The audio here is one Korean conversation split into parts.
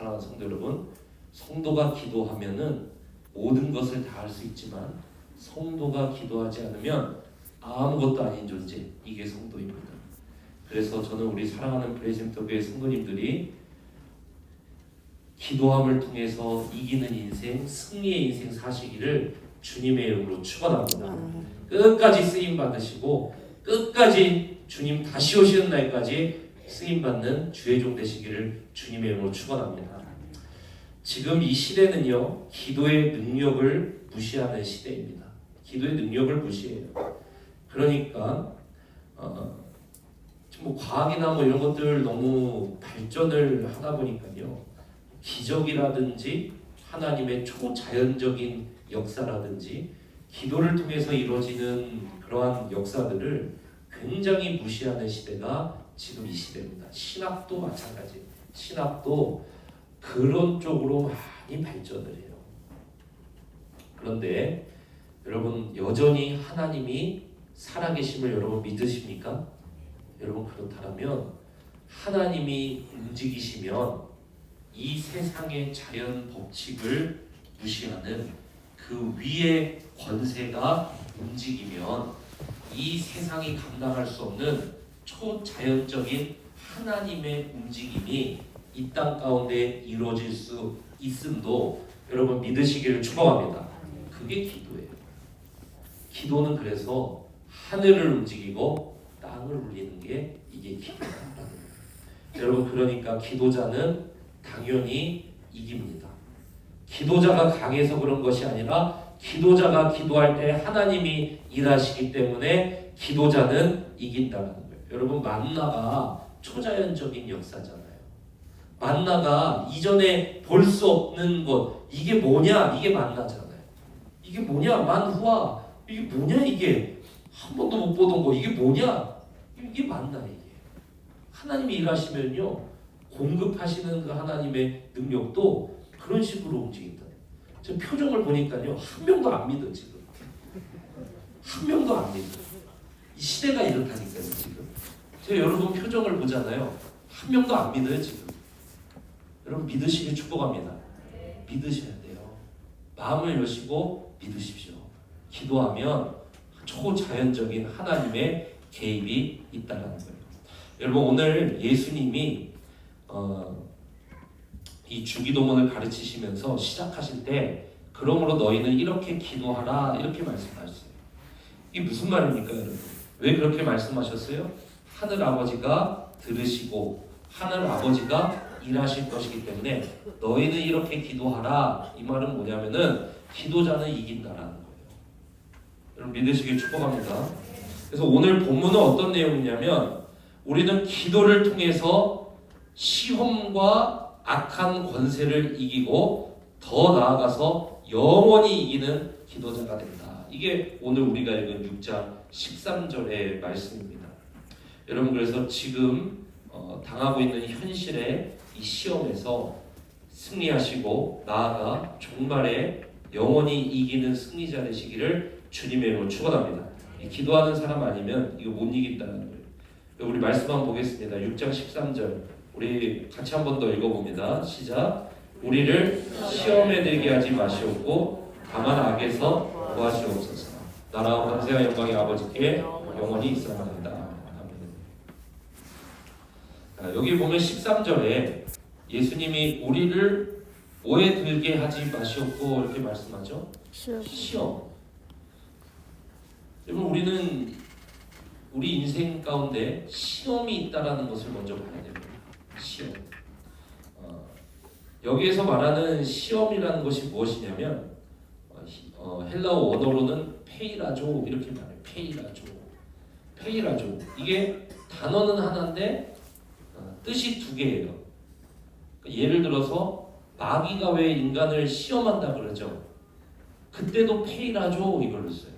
사랑하는 성도 여러분, 성도가 기도하면은 모든 것을 다 할 수 있지만 성도가 기도하지 않으면 아무것도 아닌 존재, 이게 성도입니다. 그래서 저는 우리 사랑하는 프레젠터교회 성도님들이 기도함을 통해서 이기는 인생, 승리의 인생 사시기를 주님의 이름으로 축원합니다. 끝까지 쓰임 받으시고 끝까지 주님 다시 오시는 날까지 쓰임 받는 주의 종 되시기를 주님의 이름으로 축원합니다. 지금 이 시대는요, 기도의 능력을 무시하는 시대입니다. 기도의 능력을 무시해요. 그러니까 뭐 과학이나 뭐 이런 것들 너무 발전을 하다 보니까요, 기적이라든지 하나님의 초자연적인 역사라든지 기도를 통해서 이루어지는 그러한 역사들을 굉장히 무시하는 시대가 지금 이 시대입니다. 신학도 마찬가지. 신학도 그런 쪽으로 많이 발전을 해요. 그런데 여러분, 여전히 하나님이 살아계심을 여러분 믿으십니까? 여러분, 그렇다면 하나님이 움직이시면 이 세상의 자연 법칙을 무시하는 그 위의 권세가 움직이면 이 세상이 감당할 수 없는 초자연적인 하나님의 움직임이 이 땅 가운데 이루어질 수 있음도 여러분 믿으시기를 축복합니다. 그게 기도예요. 기도는 그래서 하늘을 움직이고 땅을 울리는 게 이게 기도라는 거예요. 여러분, 그러니까 기도자는 당연히 이깁니다. 기도자가 강해서 그런 것이 아니라 기도자가 기도할 때 하나님이 일하시기 때문에 기도자는 이긴다는 거예요. 여러분, 만나가 초자연적인 역사잖아요. 만나가 이전에 볼 수 없는 것, 이게 뭐냐? 이게 만나잖아요. 이게 뭐냐? 만후와 이게 뭐냐? 이게 한 번도 못 보던 거, 이게 뭐냐? 이게 만나. 이게 하나님이 일하시면요, 공급하시는 그 하나님의 능력도 그런 식으로 움직인다. 저 표정을 보니까요, 한 명도 안 믿어. 지금 한 명도 안 믿어. 이 시대가 이렇다니까요. 지금 제가 여러분 표정을 보잖아요, 한 명도 안 믿어요. 지금 여러분 믿으시길 축복합니다. 믿으셔야 돼요. 마음을 여시고 믿으십시오. 기도하면 초자연적인 하나님의 개입이 있다는 거예요. 여러분, 오늘 예수님이 이 주기도문을 가르치시면서 시작하실 때 그러므로 너희는 이렇게 기도하라 이렇게 말씀하셨어요. 이게 무슨 말입니까, 여러분? 왜 그렇게 말씀하셨어요? 하늘 아버지가 들으시고 하늘 아버지가 일하실 것이기 때문에 너희는 이렇게 기도하라. 이 말은 뭐냐면은 기도자는 이긴다라는 거예요. 여러분 믿으시길 축복합니다. 그래서 오늘 본문은 어떤 내용이냐면 우리는 기도를 통해서 시험과 악한 권세를 이기고 더 나아가서 영원히 이기는 기도자가 된다. 이게 오늘 우리가 읽은 6장 13절의 말씀입니다. 여러분, 그래서 지금 당하고 있는 현실의 이 시험에서 승리하시고 나아가 종말에 영원히 이기는 승리자 되시기를 주님의 이름으로 축원합니다. 기도하는 사람 아니면 이거 못 이긴다는 거예요. 우리 말씀 한번 보겠습니다. 6장 13절 우리 같이 한 번 더 읽어봅니다. 시작. 우리를 시험에 들게 하지 마시옵고 다만 악에서 구하시옵소서. 나라와 권세와 영광이 아버지께 영원히 있사옵나이다. 여기 보면 13절에 예수님이 우리를 뭐에 들게 하지 마시옵고 이렇게 말씀하죠. 시험. 여러분, 우리는 우리 인생 가운데 시험이 있다라는 것을 먼저 봐야 됩니다. 시험. 여기에서 말하는 시험이라는 것이 무엇이냐면 헬라어 원어로는 페이라조 이렇게 말해요. 페이라조. 이게 단어는 하나인데 뜻이 두 개예요. 예를 들어서 마귀가 왜 인간을 시험한다 그러죠? 그때도 페이라조 이걸로 써요.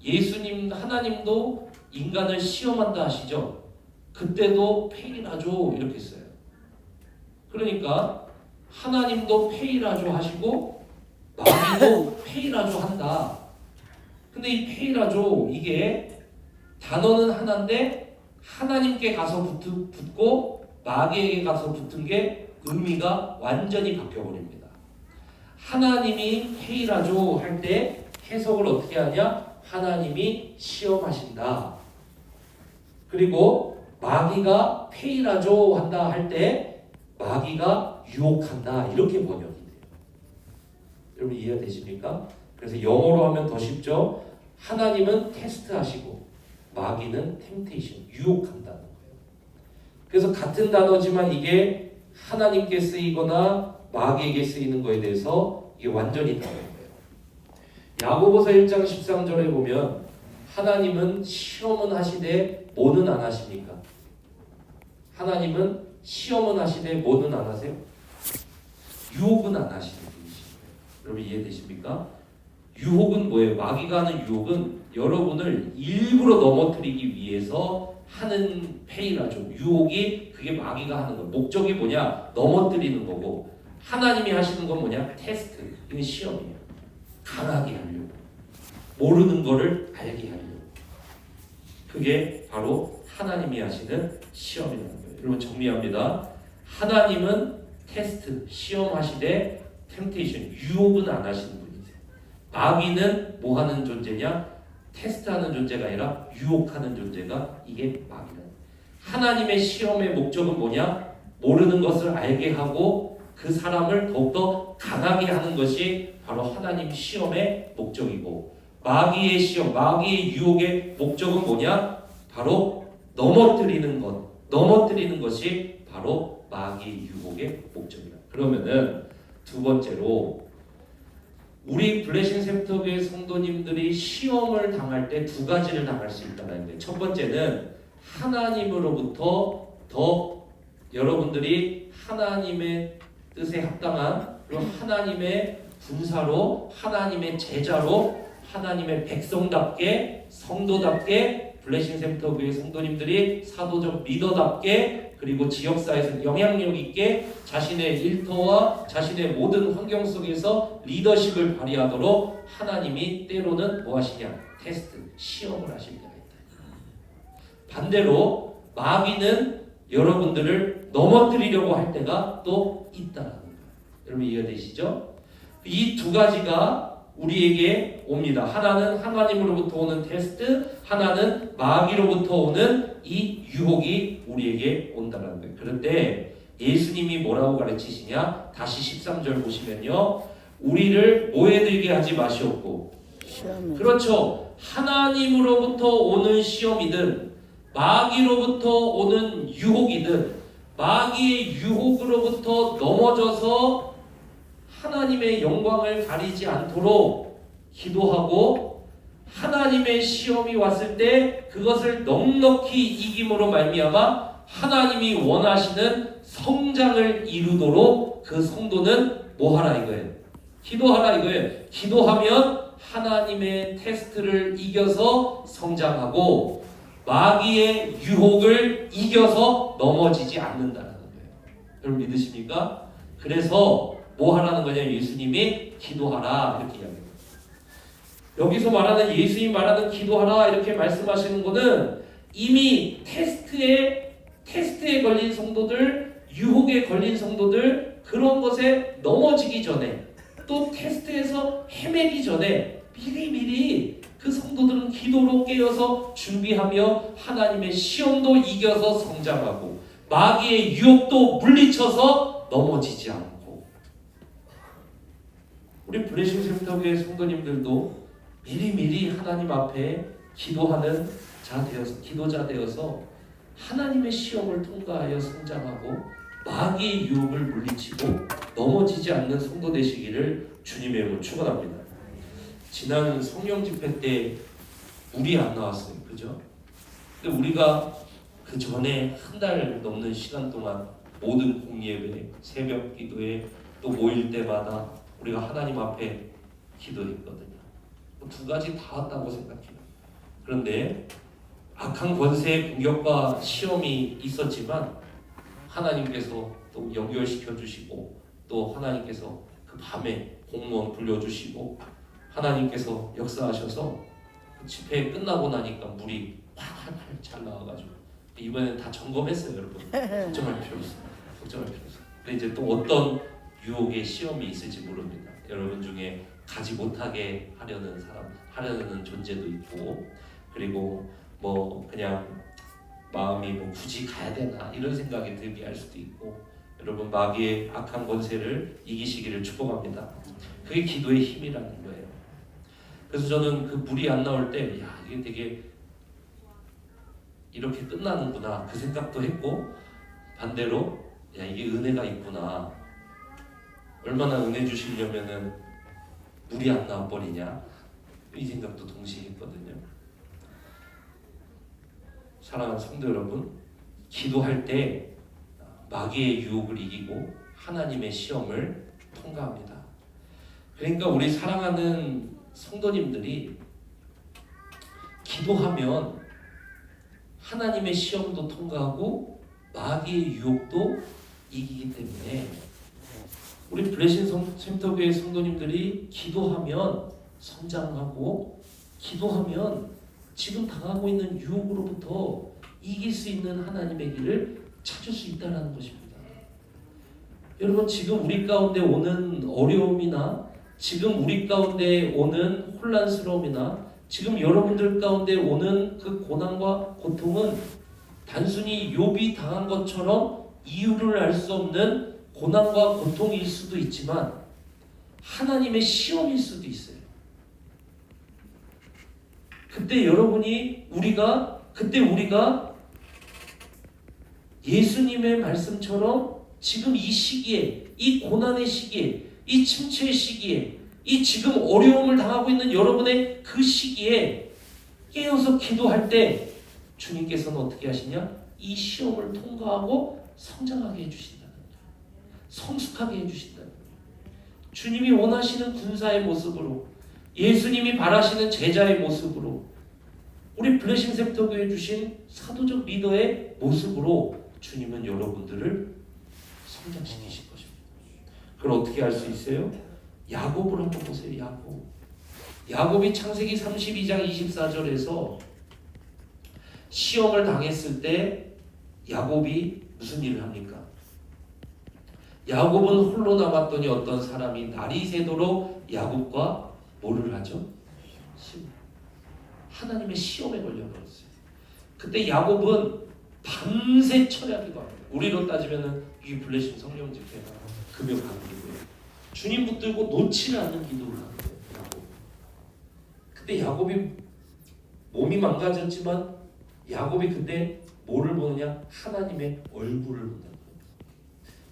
예수님 하나님도 인간을 시험한다 하시죠? 그때도 페이라조 이렇게 써요. 그러니까 하나님도 페이라조 하시고 마귀도 페이라조 한다. 근데 이 페이라조 이게 단어는 하나인데 하나님께 가서 붙고 마귀에게 가서 붙은 게 의미가 완전히 바뀌어버립니다. 하나님이 회의라죠 할 때 해석을 어떻게 하냐? 하나님이 시험하신다. 그리고 마귀가 회의라죠 한다 할 때 마귀가 유혹한다. 이렇게 번역이 돼요. 여러분 이해가 되십니까? 그래서 영어로 하면 더 쉽죠. 하나님은 테스트하시고 마귀는 템테이션, 유혹한다는 거예요. 그래서 같은 단어지만 이게 하나님께 쓰이거나 마귀에게 쓰이는 거에 대해서 이게 완전히 다른 거예요. 야고보서 1장 13절에 보면 하나님은 시험은 하시되 뭐는 안 하십니까? 하나님은 시험은 하시되 뭐는 안 하세요? 유혹은 안 하시는 분이십니다. 여러분 이해되십니까? 유혹은 뭐예요? 마귀가 하는 유혹은 여러분을 일부러 넘어뜨리기 위해서 하는 페이라죠. 유혹이 그게 마귀가 하는 거예요. 목적이 뭐냐? 넘어뜨리는 거고 하나님이 하시는 건 뭐냐? 테스트. 이건 시험이에요. 강하게 하려고. 모르는 거를 알게 하려고. 그게 바로 하나님이 하시는 시험이라는 거예요. 여러분 정리합니다. 하나님은 테스트, 시험하시되 템테이션, 유혹은 안 하시는 분이세요. 마귀는 뭐 하는 존재냐? 테스트하는 존재가 아니라 유혹하는 존재가 이게 마귀다. 하나님의 시험의 목적은 뭐냐? 모르는 것을 알게 하고 그 사람을 더욱더 강하게 하는 것이 바로 하나님 시험의 목적이고 마귀의 시험, 마귀의 유혹의 목적은 뭐냐? 바로 넘어뜨리는 것, 넘어뜨리는 것이 바로 마귀의 유혹의 목적이다. 그러면은 두 번째로 우리 블레싱 샘터교회 성도님들이 시험을 당할 때 두 가지를 당할 수 있다는 거예요. 첫 번째는 하나님으로부터 더 여러분들이 하나님의 뜻에 합당한 그리고 하나님의 군사로 하나님의 제자로 하나님의 백성답게 성도답게 블레싱 샘터교회 성도님들이 사도적 리더답게 그리고 지역사회에서 영향력 있게 자신의 일터와 자신의 모든 환경 속에서 리더십을 발휘하도록 하나님이 때로는 뭐 하시냐? 테스트, 시험을 하십니다. 반대로 마귀는 여러분들을 넘어뜨리려고 할 때가 또 있다는 거예요. 여러분 이해가 되시죠? 이 두 가지가 우리에게 옵니다. 하나는 하나님으로부터 오는 테스트, 하나는 마귀로부터 오는 이 유혹이 우리에게 온다는 거예요. 그런데 예수님이 뭐라고 가르치시냐? 다시 13절 보시면요. 우리를 오해들게 하지 마시옵고. 그렇죠. 하나님으로부터 오는 시험이든 마귀로부터 오는 유혹이든 마귀의 유혹으로부터 넘어져서 하나님의 영광을 가리지 않도록 기도하고 하나님의 시험이 왔을 때 그것을 넉넉히 이김으로 말미암아 하나님이 원하시는 성장을 이루도록 그 성도는 뭐하라 이거예요? 기도하라 이거예요. 기도하면 하나님의 테스트를 이겨서 성장하고 마귀의 유혹을 이겨서 넘어지지 않는다는 거예요. 여러분 믿으십니까? 그래서 뭐 하라는 거냐? 예수님이 기도하라 이렇게 이야기합니다. 여기서 말하는 예수님이 말하는 기도하라 이렇게 말씀하시는 것은 이미 테스트에 걸린 성도들, 유혹에 걸린 성도들 그런 것에 넘어지기 전에 또 테스트에서 헤매기 전에 미리미리 그 성도들은 기도로 깨어서 준비하며 하나님의 시험도 이겨서 성장하고 마귀의 유혹도 물리쳐서 넘어지지 않고 우리 블레싱 샘터교회 성도님들도 미리미리 하나님 앞에 기도하는 기도자 되어서 하나님의 시험을 통과하여 성장하고 마귀의 유혹을 물리치고 넘어지지 않는 성도 되시기를 주님의 이름으로 축원합니다. 지난 성령 집회 때 물이 안 나왔어요. 그죠? 근데 우리가 그 전에 한 달 넘는 시간 동안 모든 공예배, 새벽 기도회 또 모일 때마다 우리가 하나님 앞에 기도했거든요. 두 가지 다 왔다고 생각해요. 그런데 악한 권세의 공격과 시험이 있었지만 하나님께서 또 연결시켜 주시고 또 하나님께서 그 밤에 공무원 불러주시고 하나님께서 역사하셔서 그 집회 끝나고 나니까 물이 팍팍 잘 나와가지고 이번에는 다 점검했어요. 여러분 걱정할 필요 없어요. 걱정할 필요 없어요. 근데 이제 또 어떤 유혹의 시험이 있을지 모릅니다. 여러분 중에 가지 못하게 하려는 존재도 있고, 그리고 뭐 그냥 마음이 뭐 굳이 가야 되나 이런 생각이 들게 할 수도 있고, 여러분 마귀의 악한 권세를 이기시기를 축복합니다. 그게 기도의 힘이라는 거예요. 그래서 저는 그 물이 안 나올 때, 야, 이게 되게 이렇게 끝나는구나 그 생각도 했고, 반대로 야, 이게 은혜가 있구나, 얼마나 은혜 주시려면은 물이 안 나와버리냐, 이 생각도 동시에 했거든요. 사랑하는 성도 여러분, 기도할 때 마귀의 유혹을 이기고 하나님의 시험을 통과합니다. 그러니까 우리 사랑하는 성도님들이 기도하면 하나님의 시험도 통과하고 마귀의 유혹도 이기기 때문에 우리 블레싱 샘터교회 성도님들이 기도하면 성장하고, 기도하면 지금 당하고 있는 유혹으로부터 이길 수 있는 하나님의 길을 찾을 수 있다는 것입니다. 여러분, 지금 우리 가운데 오는 어려움이나 지금 우리 가운데 오는 혼란스러움이나 지금 여러분들 가운데 오는 그 고난과 고통은 단순히 욥이 당한 것처럼 이유를 알 수 없는 고난과 고통일 수도 있지만 하나님의 시험일 수도 있어요. 그때 우리가 예수님의 말씀처럼 지금 이 시기에, 이 고난의 시기에, 이 침체의 시기에, 이 지금 어려움을 당하고 있는 여러분의 그 시기에 깨어서 기도할 때 주님께서는 어떻게 하시냐? 이 시험을 통과하고 성장하게 해주신다는 거예요. 성숙하게 해주신다는 거예요. 주님이 원하시는 군사의 모습으로, 예수님이 바라시는 제자의 모습으로, 우리 블레싱 샘터교회 주신 사도적 리더의 모습으로 주님은 여러분들을 성장시키실 것입니다. 그걸 어떻게 알 수 있어요? 야곱을 한번 보세요. 야곱이 창세기 32장 24절에서 시험을 당했을 때 야곱이 무슨 일을 합니까? 야곱은 홀로 남았더니 어떤 사람이 날이 새도록 야곱과 뭐를 하죠? 하나님의 시험에 걸려버렸어요. 그때 야곱은 밤새 철야기도 합니다. 우리로 따지면 이 블레싱 성령 집회가 금요 강의고요. 주님 붙들고 놓치지 않는 기도를 하는 거예요. 야곱. 그때 야곱이 몸이 망가졌지만 야곱이 그때 뭐를 보느냐? 하나님의 얼굴을 본다는 거예요.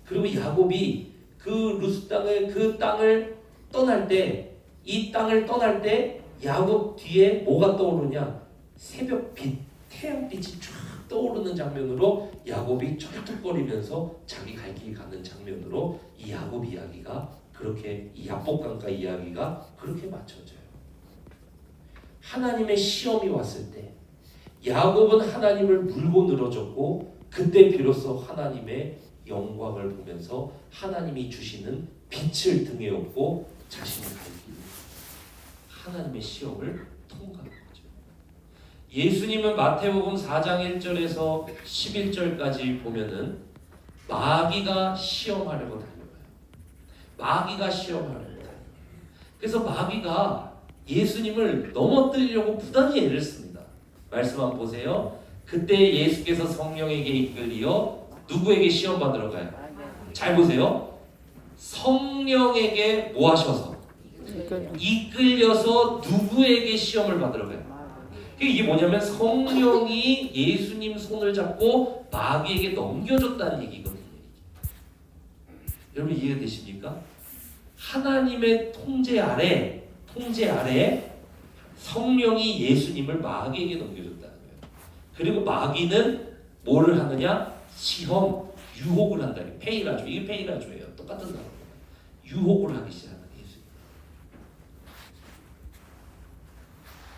그리고 야곱이 그 루스 땅을, 그 땅을 떠날 때, 이 땅을 떠날 때 야곱 뒤에 뭐가 떠오르냐? 새벽빛, 태양빛이 쫙 떠오르는 장면으로 야곱이 철뚝거리면서 자기 갈 길 가는 장면으로 이 야곱 이야기가 그렇게, 이 야복강가 이야기가 그렇게 맞춰져요. 하나님의 시험이 왔을 때 야곱은 하나님을 물고 늘어졌고, 그때 비로소 하나님의 영광을 보면서 하나님이 주시는 빛을 등에 업고 자신의 갈 길, 하나님의 시험을 통과한 거죠. 예수님은 마태복음 4장 1절에서 11절까지 보면은 마귀가 시험하려고 달려가요. 마귀가 시험하려고 달려가요. 그래서 마귀가 예수님을 넘어뜨리려고 부단히 애를 씁니다. 말씀 한번 보세요. 그때 예수께서 성령에게 이끌려 누구에게 시험 받으러 가요? 잘 보세요. 성령에게 뭐 하셔서? 이끌려서 누구에게 시험을 받으러 가요? 이게 뭐냐면 성령이 예수님 손을 잡고 마귀에게 넘겨줬다는 얘기거든요. 여러분 이해되십니까? 하나님의 통제 아래 성령이 예수님을 마귀에게 넘겨줬다는 거예요. 그리고 마귀는 뭐를 하느냐? 시험, 유혹을 한다. 페이라조, 이게 페이라조예요. 똑같은 단어예요. 유혹을 하기 시작합니다.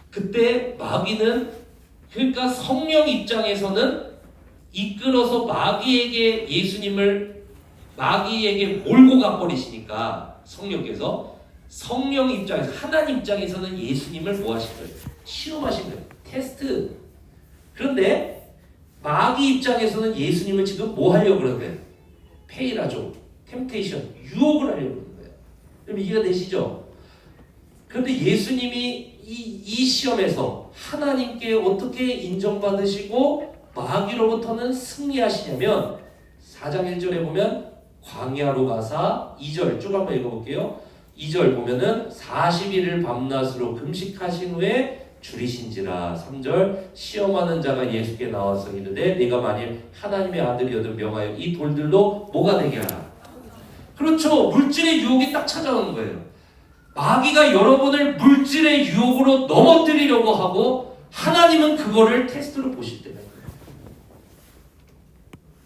그때 마귀는, 그러니까 성령 입장에서는 이끌어서 마귀에게, 예수님을 마귀에게 몰고 가버리시니까 성령께서, 성령 입장에서, 하나님 입장에서는 예수님을 뭐 하신 거예요? 시험하신 거예요. 테스트. 그런데 마귀 입장에서는 예수님을 지금 뭐 하려고 그러는 거예요? 페이라조, 템테이션, 유혹을 하려고 하는 거예요. 그럼 이해가 되시죠? 그런데 예수님이 이 시험에서 하나님께 어떻게 인정받으시고 마귀로부터는 승리하시냐면 4장 1절에 보면 광야로 가사 2절 쭉 한번 읽어볼게요. 2절 보면은 40일을 밤낮으로 금식하신 후에 줄이신지라. 3절 시험하는 자가 예수께 나와서 이르되 네가 만일 하나님의 아들이어든 명하여 이 돌들로 뭐가 되게 하라. 그렇죠. 물질의 유혹이 딱 찾아오는 거예요. 마귀가 여러분을 물질의 유혹으로 넘어뜨리려고 하고 하나님은 그거를 테스트로 보실 때가 있어요.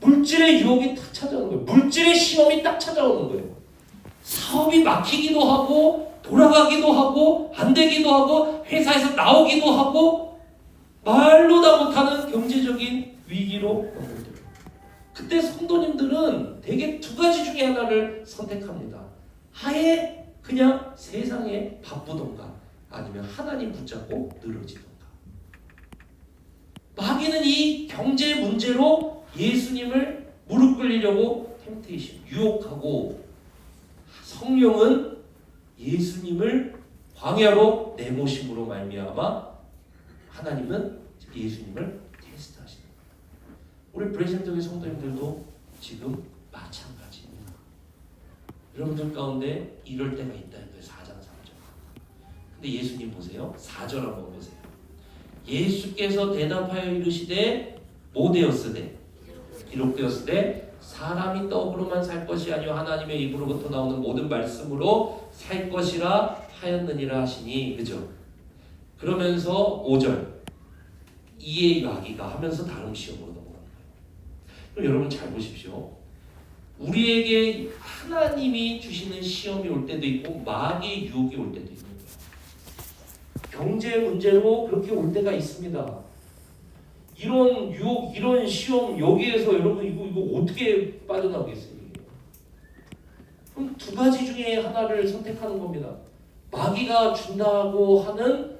물질의 유혹이 딱 찾아오는 거예요. 물질의 시험이 딱 찾아오는 거예요. 사업이 막히기도 하고 돌아가기도 하고 안 되기도 하고 회사에서 나오기도 하고 말로 다 못하는 경제적인 위기로 넘어들어요. 그때 성도님들은 대개 두 가지 중에 하나를 선택합니다. 아예 그냥 세상에 바쁘던가 아니면 하나님 붙잡고 늘어지던가. 마귀는 이 경제 문제로 예수님을 무릎 꿇리려고 템테이션, 유혹하고 성령은 예수님을 광야로 내모심으로 말미암아 하나님은 예수님을 테스트하시는 거예요. 우리 브레이센터의 성도님들도 지금 마찬가지입니다. 여러분들 가운데 이럴 때가 있다는 거예요. 4장 3절. 근데 예수님 보세요. 4절 한번 보세요. 예수께서 대답하여 이르시되 뭐 되었으되 기록되었으되 사람이 떡으로만 살 것이 아니요 하나님의 입으로부터 나오는 모든 말씀으로 살 것이라 하였느니라 하시니. 그죠? 그러면서 5절 이에 마귀가 하면서 다른 시험으로 넘어가는 거예요. 그럼 여러분 잘 보십시오. 우리에게 하나님이 주시는 시험이 올 때도 있고 마귀의 유혹이 올 때도 있는 거예요. 경제 문제로 그렇게 올 때가 있습니다. 이런 유혹, 이런 시험 여기에서 여러분 이거 어떻게 빠져나오겠어요? 그럼 두 가지 중에 하나를 선택하는 겁니다. 마귀가 준다고 하는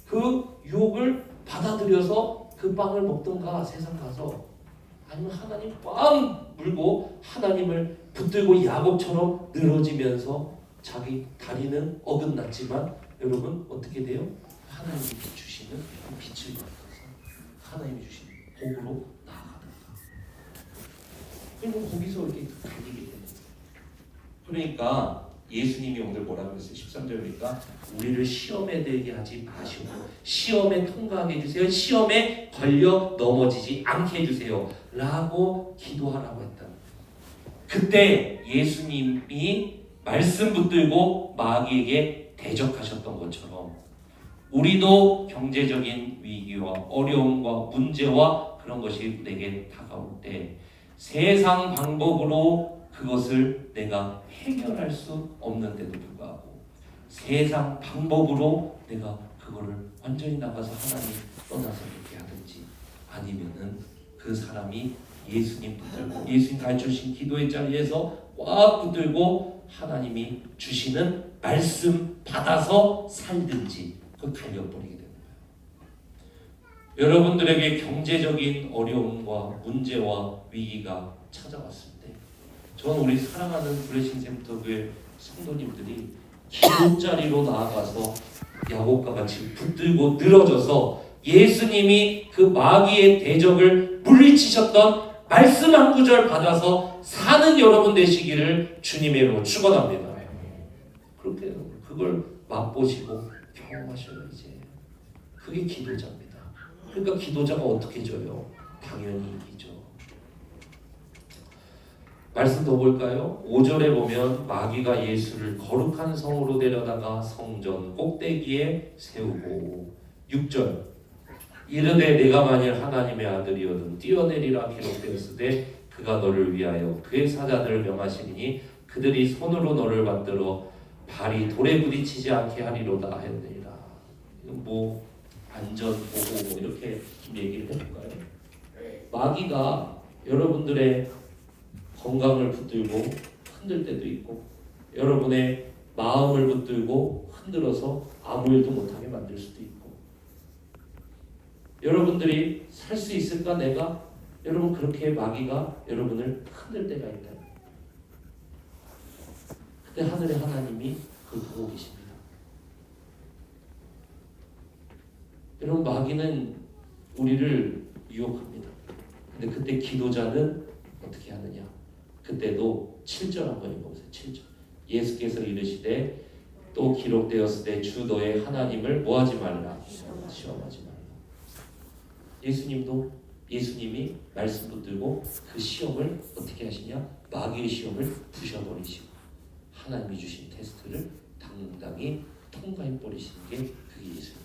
그 유혹을 받아들여서 그 빵을 먹던가 세상 가서, 아니면 하나님 꽉 물고 하나님을 붙들고 야곱처럼 늘어지면서 자기 다리는 어긋났지만 여러분 어떻게 돼요? 하나님이 주시는 빛을 받아서 하나님이 주시는 복으로 나아가든가. 그러면 거기서 이렇게 갈리게 되는 거예요. 그러니까 예수님이 오늘 뭐라고 했어요? 13절이니까 우리를 시험에 들게 하지 마시고 시험에 통과하게 해주세요. 시험에 걸려 넘어지지 않게 해주세요 라고 기도하라고 했다. 그때 예수님이 말씀 붙들고 마귀에게 대적하셨던 것처럼 우리도 경제적인 위기와 어려움과 문제와 그런 것이 내게 다가올 때 세상 방법으로 그것을 내가 해결할 수 없는데도 불구하고 세상 방법으로 내가 그거를 완전히 나가서 하나님 떠나서 이렇게 하든지, 아니면은 그 사람이 예수님 붙들고 예수님 가르쳐주신 기도의 자리에서 꽉 붙들고 하나님이 주시는 말씀 받아서 살든지 그 갈려버리게 되는 거예요. 여러분들에게 경제적인 어려움과 문제와 위기가 찾아왔을 때 저는 우리 사랑하는 브레싱 센터 교회 성도님들이 기도자리로 나아가서 야곱과 같이 붙들고 늘어져서 예수님이 그 마귀의 대적을 물리치셨던 말씀 한 구절 받아서 사는 여러분 되시기를 주님의 이름으로 축원합니다. 그렇게 그걸 맛보시고 경험하셔야 이제 그게 기도자입니다. 그러니까 기도자가 어떻게 져요? 당연히 이기죠. 말씀 더 볼까요? 5절에 보면 마귀가 예수를 거룩한 성으로 데려다가 성전 꼭대기에 세우고, 6절 이르되 내가 만일 하나님의 아들이어든 뛰어내리라 기록되었으되 그가 너를 위하여 그의 사자들을 명하시니 그들이 손으로 너를 받들어 발이 돌에 부딪히지 않게 하리로다 하였느니라. 이건 뭐 안전 보호 뭐 이렇게 좀 얘기를 해볼까요? 마귀가 여러분들의 건강을 붙들고 흔들 때도 있고 여러분의 마음을 붙들고 흔들어서 아무 일도 못하게 만들 수도 있고, 여러분들이 살 수 있을까 내가? 여러분 그렇게 마귀가 여러분을 흔들 때가 있다. 근데 하늘의 하나님이 그걸 보고 계십니다. 여러분, 마귀는 우리를 유혹합니다. 근데 그때 기도자는 어떻게 하느냐? 그때도 7절 한번 읽어보세요. 7절. 예수께서 이르시되 또 기록되었으되 주 너의 하나님을 뭐하지 말라? 시험하지 말라. 예수님이 말씀 붙들고 그 시험을 어떻게 하시냐? 마귀의 시험을 부셔버리시고 하나님이 주신 테스트를 당당히 통과해버리시는 게 그게 예수님.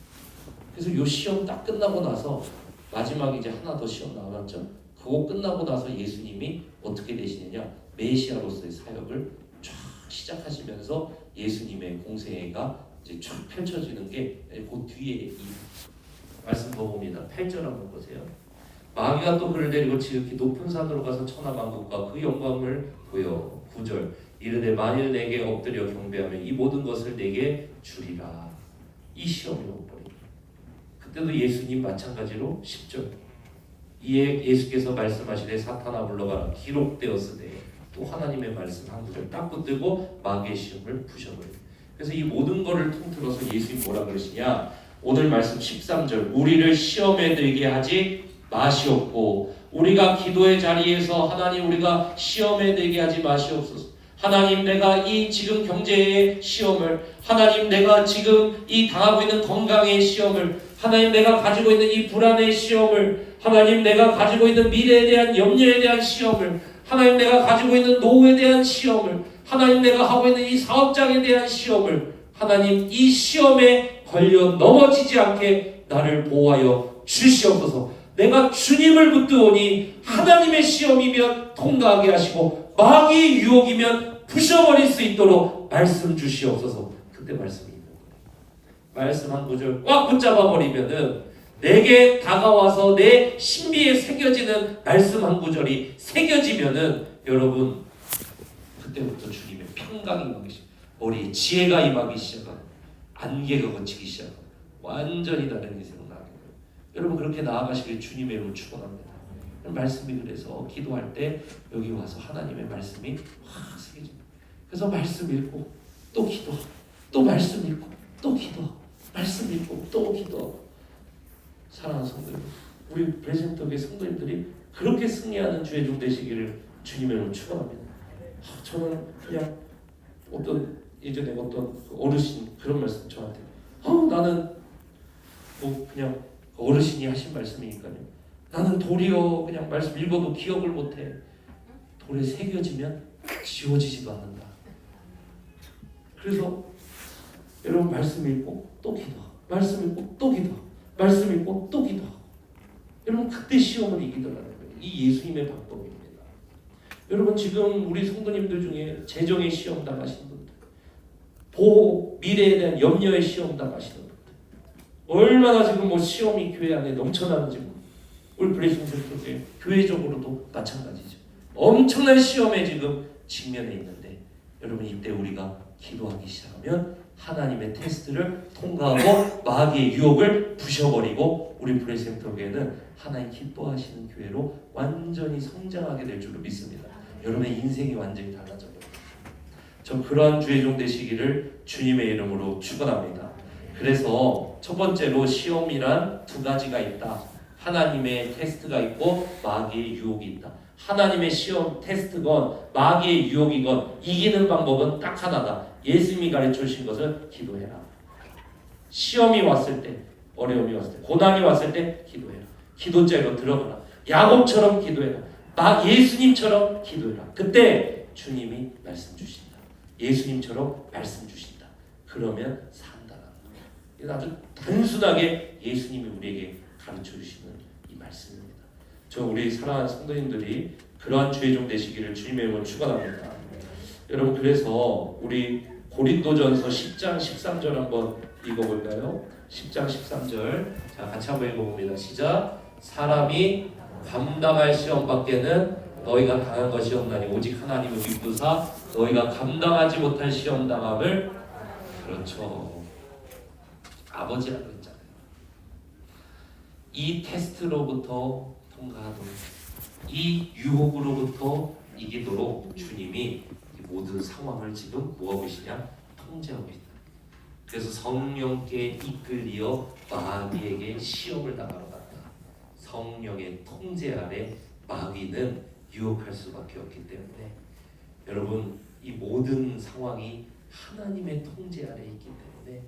그래서 이 시험 딱 끝나고 나서 마지막에 이제 하나 더 시험 나왔죠. 그거 끝나고 나서 예수님이 어떻게 되시느냐? 메시아로서의 사역을 쫙 시작하시면서 예수님의 공생애가 이제 쫙 펼쳐지는 게 그 뒤에 이 말씀 보봅니다. 8절 한번 보세요. 마귀가 또 그를 데리고 지극히 높은 산으로 가서 천하만국과 그 영광을 보여 9절 이르되 만일 내게 엎드려 경배하면 이 모든 것을 내게 주리라. 이 시험이 오버립니다. 그때도 예수님 마찬가지로 10절 이에 예수께서 말씀하시되 사탄아 물러가라 기록되었으되 또 하나님의 말씀 한 구절 딱 붙들고 마귀의 시험을 부셔버려요. 그래서 이 모든 거를 통틀어서 예수님 뭐라 그러시냐? 오늘 말씀 13절 우리를 시험에 들게 하지 마시옵고 우리가 기도의 자리에서 하나님 우리가 시험에 들게 하지 마시옵소서. 하나님 내가 이 지금 경제의 시험을 하나님 내가 지금 이 당하고 있는 건강의 시험을 하나님 내가 가지고 있는 이 불안의 시험을 하나님 내가 가지고 있는 미래에 대한 염려에 대한 시험을 하나님 내가 가지고 있는 노후에 대한 시험을 하나님 내가 하고 있는 이 사업장에 대한 시험을 하나님 이 시험에 걸려 넘어지지 않게 나를 보호하여 주시옵소서. 내가 주님을 붙드오니 하나님의 시험이면 통과하게 하시고 마귀의 유혹이면 부셔버릴 수 있도록 말씀 주시옵소서. 그때 말씀이 있는 거예요. 말씀 한 구절 꽉 붙잡아 버리면은 내게 다가와서 내 신비에 새겨지는 말씀 한 구절이 새겨지면은 여러분 그때부터 주님의 평강이 임하기 시작, 머리에 지혜가 임하기 시작하고 안개가 걷히기 시작하고 완전히 다른 인생으로 나아가는 거예요. 여러분 그렇게 나아가시길 주님의 이름으로 축원합니다. 말씀이 그래서 기도할 때 여기 와서 하나님의 말씀이 확 새겨집니다. 그래서 말씀 읽고 또 기도하고 또 말씀 읽고 또 기도하고 말씀 읽고 또 기도하고 사랑하는 성도님, 우리 브레센터교회 성도님들이 그렇게 승리하는 주의 종 되시기를 주님의 이름으로 축원합니다. 저는 그냥 예전에 어떤 어르신 그런 말씀 저한테 나는 뭐 그냥 어르신이 하신 말씀이니까요. 나는 도리어 그냥 말씀 읽어도 기억을 못해. 돌에 새겨지면 지워지지도 않는다. 그래서 여러분 말씀 읽고 또 기도하고 말씀 읽고 또 기도하고 말씀 읽고 또 기도하고 여러분 그때 시험을 이기더라는 거예요. 이 예수님의 방법입니다. 여러분 지금 우리 성도님들 중에 재정의 시험 당하시는 분들 보호 미래에 대한 염려의 시험 당하시는 분들 얼마나 지금 뭐 시험이 교회 안에 넘쳐나는지 우리 블레싱 센터에 교회적으로도 마찬가지죠. 엄청난 시험에 지금 직면해 있는데 여러분 이때 우리가 기도하기 시작하면 하나님의 테스트를 통과하고 마귀의 유혹을 부셔버리고 우리 블레싱 센터교회는 하나님 기뻐하시는 교회로 완전히 성장하게 될 줄로 믿습니다. 여러분의 인생이 완전히 달라져요. 저 그러한 주의 종 되시기를 주님의 이름으로 축원합니다. 그래서 첫 번째로 시험이란 두 가지가 있다. 하나님의 테스트가 있고 마귀의 유혹이 있다. 하나님의 시험 테스트건 마귀의 유혹이건 이기는 방법은 딱 하나다. 예수님이 가르쳐 주신 것을 기도해라. 시험이 왔을 때, 어려움이 왔을 때, 고난이 왔을 때 기도해라. 기도자로 들어가라. 야곱처럼 기도해라. 예수님처럼 기도해라. 그때 주님이 말씀 주신다. 예수님처럼 말씀 주신다. 그러면 산다라는 거예요. 아주 단순하게 예수님이 우리에게 가르쳐 주시는 이 말씀입니다. 저 우리 사랑하는 성도님들이 그러한 주의 종 되시기를 주님의 이름으로 축원합니다. 여러분 그래서 우리 고린도전서 10장 13절 한번 읽어볼까요? 10장 13절 자 같이 한번 읽어봅니다. 시작. 사람이 감당할 시험밖에는 너희가 당한 것이 없나니 오직 하나님을 믿으사 너희가 감당하지 못할 시험 당함을 그렇죠. 아버지라고 했잖아요. 이 테스트로부터 통과하도록 이 유혹으로부터 이기도록 주님이 모든 상황을 지금 뭐하고 계시냐? 통제하고 있다. 그래서 성령께 이끌리어 마귀에게 시험을 당하러 갔다. 성령의 통제 아래 마귀는 유혹할 수밖에 없기 때문에 여러분 이 모든 상황이 하나님의 통제 아래 있기 때문에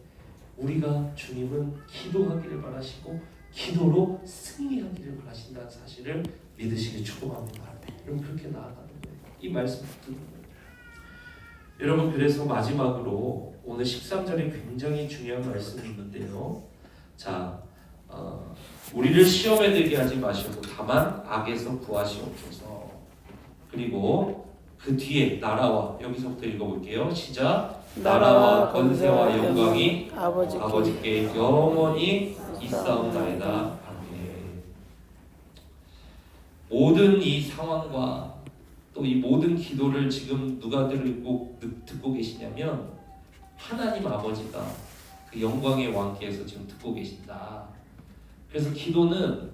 우리가 주님은 기도하기를 바라시고 기도로 승리하기를 바라신다는 사실을 믿으시길 축복합니다. 여러분 그렇게 나아가는 거예요. 이 말씀 듣는 거예요. 여러분 그래서 마지막으로 오늘 13절에 굉장히 중요한 말씀이 있는데요. 자, 우리를 시험에 들게 하지 마시고 다만 악에서 구하시옵소서. 그리고 그 뒤에 나라와 여기서부터 읽어볼게요. 시작. 나라와 권세와 영광이 아버지께 영원히 있사옵나이다. 아멘. 모든 이 상황과 또 이 모든 기도를 지금 누가 듣고 계시냐면 하나님 아버지가 그 영광의 왕께서 지금 듣고 계신다. 그래서 기도는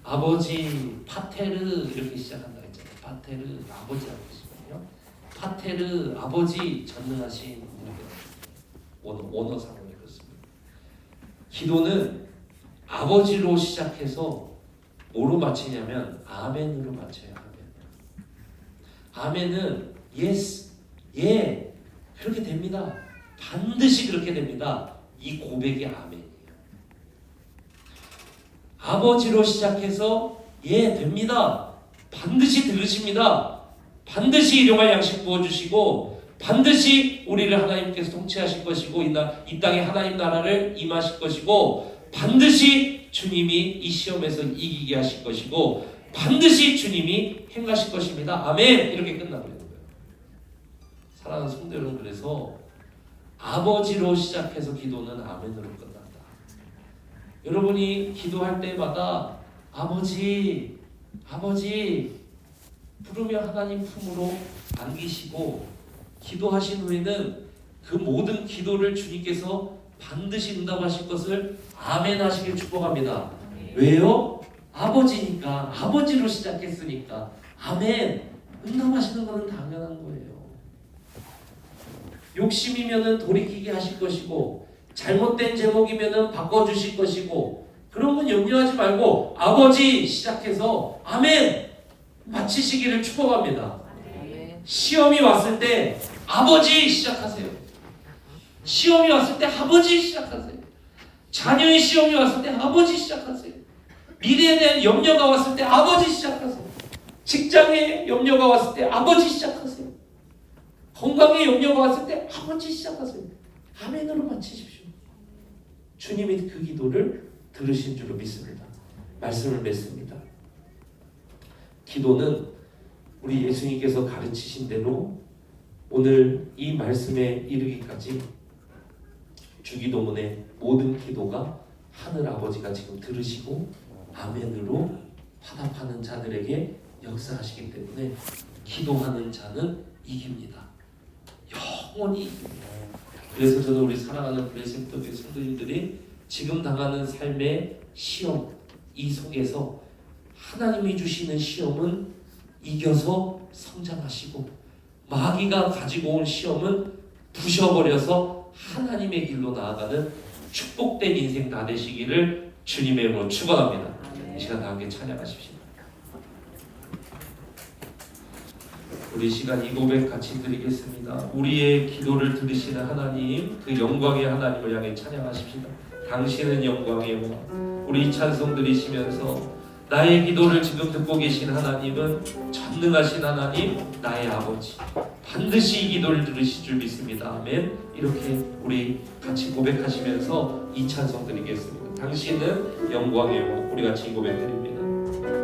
아버지 파테르 이렇게 시작한다 했잖아요. 파테르 아버지라고 하시거든요. 파테르 아버지 전능하신 이렇게 원어상으로 그렇습니다. 기도는 아버지로 시작해서 뭐로 마치냐면 아멘으로 마쳐요. 아멘은 yes, 예, 그렇게 됩니다. 반드시 그렇게 됩니다. 이 고백이 아멘이에요. 아버지로 시작해서 예, 됩니다. 반드시 들으십니다. 반드시 일용할 양식 부어주시고 반드시 우리를 하나님께서 통치하실 것이고 이 땅에 하나님 나라를 임하실 것이고 반드시 주님이 이 시험에서 이기게 하실 것이고 반드시 주님이 행하실 것입니다. 아멘. 이렇게 끝나버리는 거예요. 사랑하는 성도 여러분, 그래서 아버지로 시작해서 기도는 아멘으로 끝난다. 여러분이 기도할 때마다 아버지 부르며 하나님 품으로 안기시고 기도하신 후에는 그 모든 기도를 주님께서 반드시 응답하실 것을 아멘 하시길 축복합니다. 왜요? 아버지니까, 아버지로 시작했으니까 아멘 응답하시는 것은 당연한 거예요. 욕심이면은 돌이키게 하실 것이고 잘못된 제목이면은 바꿔주실 것이고 그런 건 염려하지 말고 아버지 시작해서 아멘 마치시기를 축복합니다. 시험이 왔을 때 아버지 시작하세요. 시험이 왔을 때 아버지 시작하세요. 자녀의 시험이 왔을 때 아버지 시작하세요. 미래에 대한 염려가 왔을 때 아버지 시작하세요. 직장에 염려가 왔을 때 아버지 시작하세요. 건강에 염려가 왔을 때 아버지 시작하세요. 아멘으로 마치십시오. 주님이 그 기도를 들으신 줄로 믿습니다. 말씀을 맺습니다. 기도는 우리 예수님께서 가르치신 대로 오늘 이 말씀에 이르기까지 주기도문의 모든 기도가 하늘 아버지가 지금 들으시고 아멘으로 화답하는 자들에게 역사하시기 때문에 기도하는 자는 이깁니다. 영원히 이깁니다. 그래서 저는 우리 사랑하는 브레센터교회 성도님들이 지금 당하는 삶의 시험 이 속에서 하나님이 주시는 시험은 이겨서 성장하시고 마귀가 가지고 온 시험은 부셔버려서 하나님의 길로 나아가는 축복된 인생 다 되시기를 주님의 이름으로 축원합니다. 이 시간 다 함께 찬양하십시오. 우리 시간 이 고백 같이 드리겠습니다. 우리의 기도를 들으시는 하나님, 그 영광의 하나님을 향해 찬양하십시다. 당신은 영광의 왕. 우리 찬송 드리시면서 나의 기도를 지금 듣고 계신 하나님은 전능하신 하나님, 나의 아버지. 반드시 이 기도를 들으실 줄 믿습니다. 아멘. 이렇게 우리 같이 고백하시면서 이 찬송 드리겠습니다. 당신은 영광의 왕. 우리 같이 고백 드립니다.